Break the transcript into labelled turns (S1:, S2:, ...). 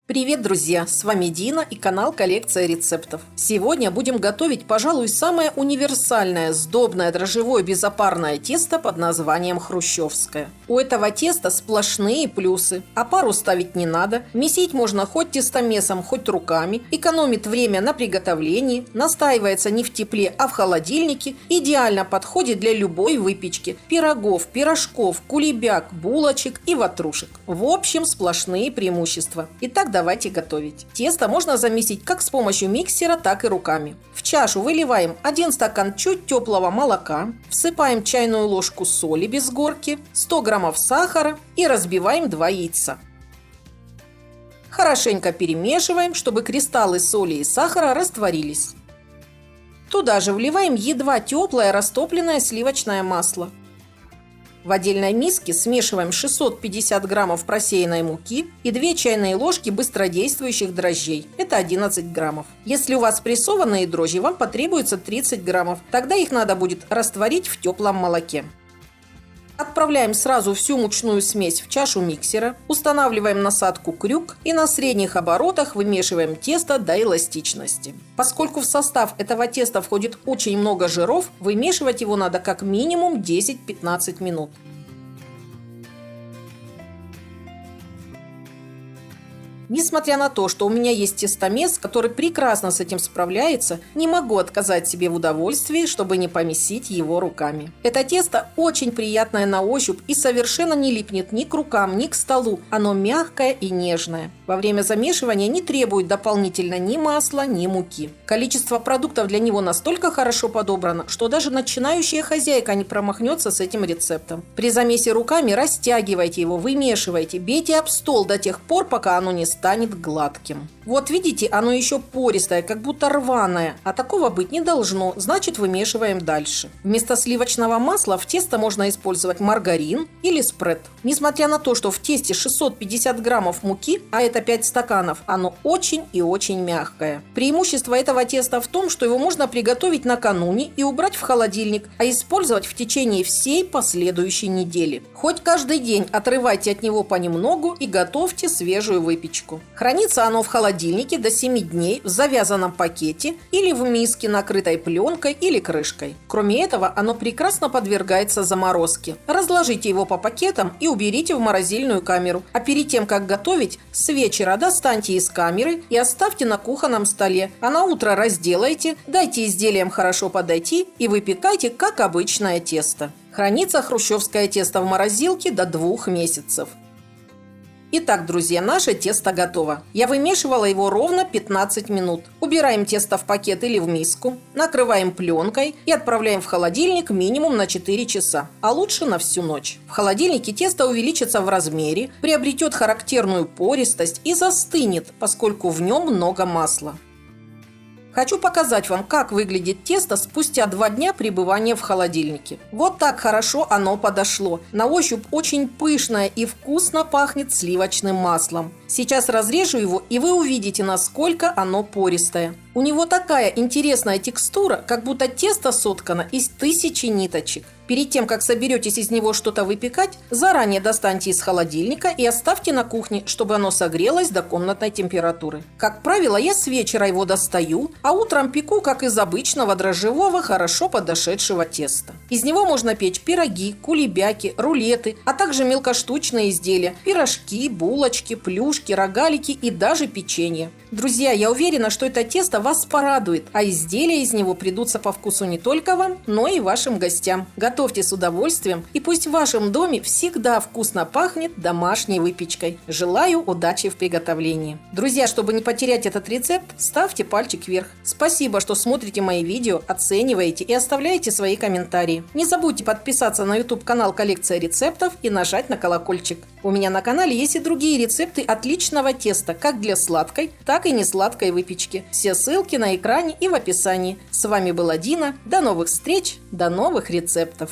S1: Привет, друзья! С вами Дина и канал Коллекция рецептов. Сегодня будем готовить, пожалуй, самое универсальное, сдобное, дрожжевое, безопарное тесто под названием хрущевское. У этого теста сплошные плюсы. Опару ставить не надо, месить можно хоть тестомесом, хоть руками, экономит время на приготовлении, настаивается не в тепле, а в холодильнике, идеально подходит для любой выпечки – пирогов, пирожков, кулебяк, булочек и ватрушек. В общем, сплошные преимущества. Итак, давайте готовить. Тесто можно замесить как с помощью миксера, так и руками. В чашу выливаем 1 стакан чуть теплого молока, всыпаем чайную ложку соли без горки, 100 граммов сахара и разбиваем 2 яйца. Хорошенько перемешиваем, чтобы кристаллы соли и сахара растворились. Туда же вливаем едва теплое растопленное сливочное масло. В отдельной миске смешиваем 650 граммов просеянной муки и 2 чайные ложки быстродействующих дрожжей. Это 11 граммов. Если у вас прессованные дрожжи, вам потребуется 30 граммов. Тогда их надо будет растворить в теплом молоке. Отправляем сразу всю мучную смесь в чашу миксера, устанавливаем насадку крюк и на средних оборотах вымешиваем тесто до эластичности. Поскольку в состав этого теста входит очень много жиров, вымешивать его надо как минимум 10-15 минут. Несмотря на то, что у меня есть тестомес, который прекрасно с этим справляется, не могу отказать себе в удовольствии, чтобы не помесить его руками. Это тесто очень приятное на ощупь и совершенно не липнет ни к рукам, ни к столу. Оно мягкое и нежное. Во время замешивания не требует дополнительно ни масла, ни муки. Количество продуктов для него настолько хорошо подобрано, что даже начинающая хозяйка не промахнется с этим рецептом. При замесе руками растягивайте его, вымешивайте, бейте об стол до тех пор, пока оно не станет гладким. Вот видите, оно еще пористое, как будто рваное, а такого быть не должно, значит вымешиваем дальше. Вместо сливочного масла в тесто можно использовать маргарин или спред. Несмотря на то, что в тесте 650 граммов муки, а это 5 стаканов, оно очень и очень мягкое. Преимущество этого теста в том, что его можно приготовить накануне и убрать в холодильник, а использовать в течение всей последующей недели. Хоть каждый день отрывайте от него понемногу и готовьте свежую выпечку. Хранится оно в холодильнике до 7 дней в завязанном пакете или в миске, накрытой пленкой или крышкой. Кроме этого, оно прекрасно подвергается заморозке. Разложите его по пакетам и уберите в морозильную камеру. А перед тем, как готовить, с вечера достаньте из камеры и оставьте на кухонном столе. А на утро разделайте, дайте изделиям хорошо подойти и выпекайте, как обычное тесто. Хранится хрущевское тесто в морозилке до 2 месяцев. Итак, друзья, наше тесто готово. Я вымешивала его ровно 15 минут. Убираем тесто в пакет или в миску, накрываем пленкой и отправляем в холодильник минимум на 4 часа, а лучше на всю ночь. В холодильнике тесто увеличится в размере, приобретет характерную пористость и застынет, поскольку в нем много масла. Хочу показать вам, как выглядит тесто спустя 2 дня пребывания в холодильнике. Вот так хорошо оно подошло. На ощупь очень пышное и вкусно пахнет сливочным маслом. Сейчас разрежу его, и вы увидите, насколько оно пористое. У него такая интересная текстура, как будто тесто соткано из 1000 ниточек. Перед тем, как соберетесь из него что-то выпекать, заранее достаньте из холодильника и оставьте на кухне, чтобы оно согрелось до комнатной температуры. Как правило, я с вечера его достаю, а утром пеку, как из обычного дрожжевого, хорошо подошедшего теста. Из него можно печь пироги, кулебяки, рулеты, а также мелкоштучные изделия – пирожки, булочки, плюшки, рогалики и даже печенье. Друзья, я уверена, что это тесто вас порадует, а изделия из него придутся по вкусу не только вам, но и вашим гостям. Готовьте с удовольствием, и пусть в вашем доме всегда вкусно пахнет домашней выпечкой. Желаю удачи в приготовлении. Друзья, чтобы не потерять этот рецепт, ставьте пальчик вверх. Спасибо, что смотрите мои видео, оцениваете и оставляете свои комментарии. Не забудьте подписаться на YouTube-канал Коллекция рецептов и нажать на колокольчик. У меня на канале есть и другие рецепты отличного теста, как для сладкой, так и несладкой выпечки. Все ссылки на экране и в описании. С вами была Дина. До новых встреч, до новых рецептов.